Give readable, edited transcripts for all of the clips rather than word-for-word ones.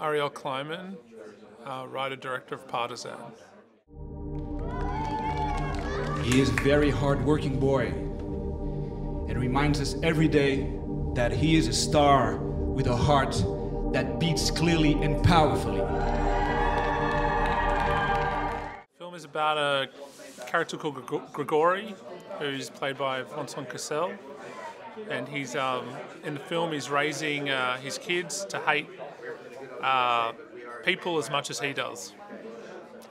Ariel Kleiman, writer-director of Partisan. He is a very hard-working boy and reminds us every day that he is a star with a heart that beats clearly and powerfully. The film is about a character called Gregori, who's played by Vincent Cassel, and he's in the film he's raising his kids to hate people as much as he does,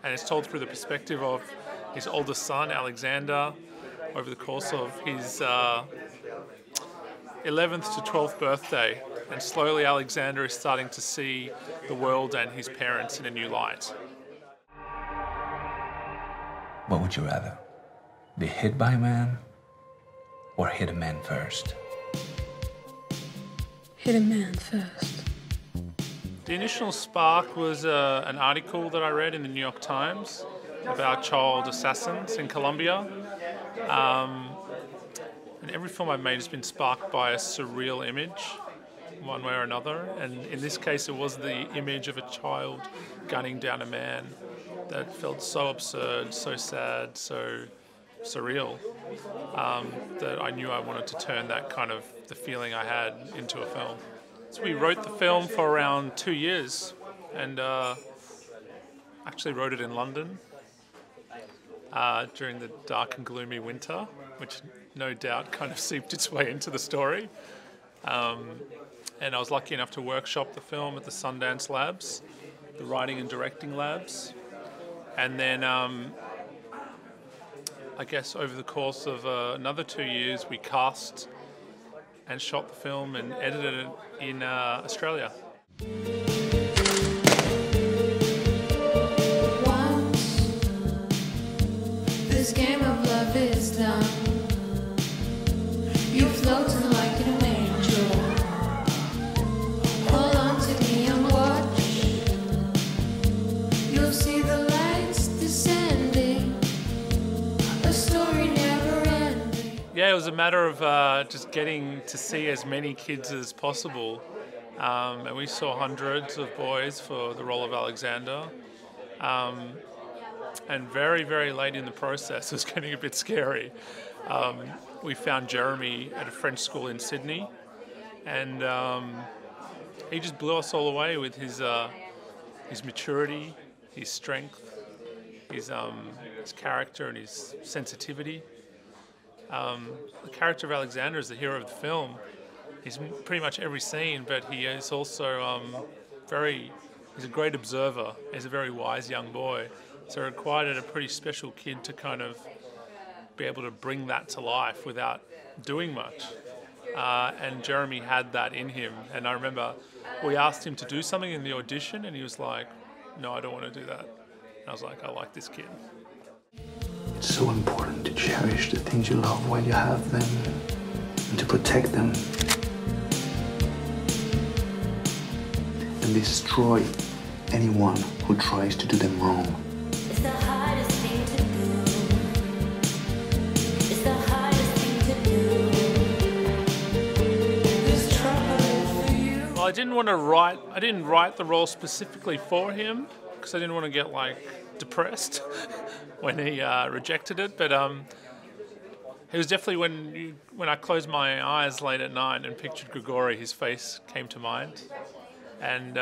and it's told through the perspective of his oldest son Alexander over the course of his 11th to 12th birthday, and slowly Alexander is starting to see the world and his parents in a new light. What would you rather? Be hit by a man or hit a man first? Hit a man first. The initial spark was an article that I read in the New York Times about child assassins in Colombia. And every film I've made has been sparked by a surreal image, one way or another. And in this case, it was the image of a child gunning down a man that felt so absurd, so sad, so surreal, that I knew I wanted to turn that kind of the feeling I had into a film. So we wrote the film for around 2 years, and actually wrote it in London during the dark and gloomy winter, which no doubt kind of seeped its way into the story. And I was lucky enough to workshop the film at the Sundance Labs, the writing and directing labs. And then I guess over the course of another 2 years, we cast and shot the film and edited it in Australia. Once this game of love is done, you're floating like an angel. Hold on to me and watch. You'll see the lights descending, a story never ending. Yeah, it was a matter of just getting to see as many kids as possible. And we saw hundreds of boys for the role of Alexander. And very, very late in the process, it was getting a bit scary. We found Jeremy at a French school in Sydney, and he just blew us all away with his maturity, his strength, his character and his sensitivity. The character of Alexander is the hero of the film. He's in pretty much every scene, but he is also he's a great observer. He's a very wise young boy. So it required a pretty special kid to kind of be able to bring that to life without doing much. And Jeremy had that in him. And I remember we asked him to do something in the audition, and he was like, "No, I don't want to do that." And I was like, "I like this kid." It's so important to cherish the things you love while you have them, and to protect them, and destroy anyone who tries to do them wrong. It's the hardest thing to do. It's the hardest thing to do. There's trouble for you. Well, I didn't write the role specifically for him because I didn't want to get depressed when he rejected it. But it was definitely when I closed my eyes late at night and pictured Gregori, his face came to mind, and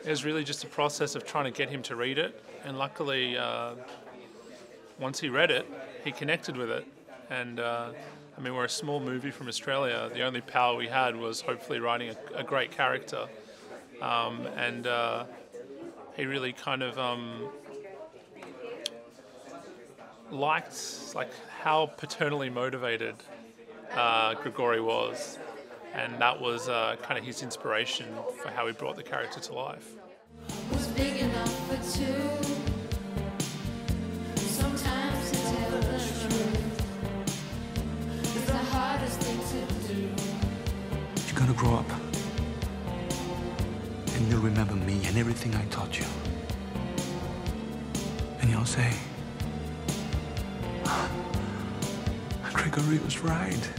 it was really just a process of trying to get him to read it. And luckily, once he read it, he connected with it. And we're a small movie from Australia. The only power we had was hopefully writing a great character. And he really kind of liked how paternally motivated Gregori was. And that was kind of his inspiration for how he brought the character to life. Was big enough for two. Sometimes to tell the truth is the hardest thing to do. You're gonna grow up, and you'll remember me and everything I taught you. And you'll say, Gregori was right.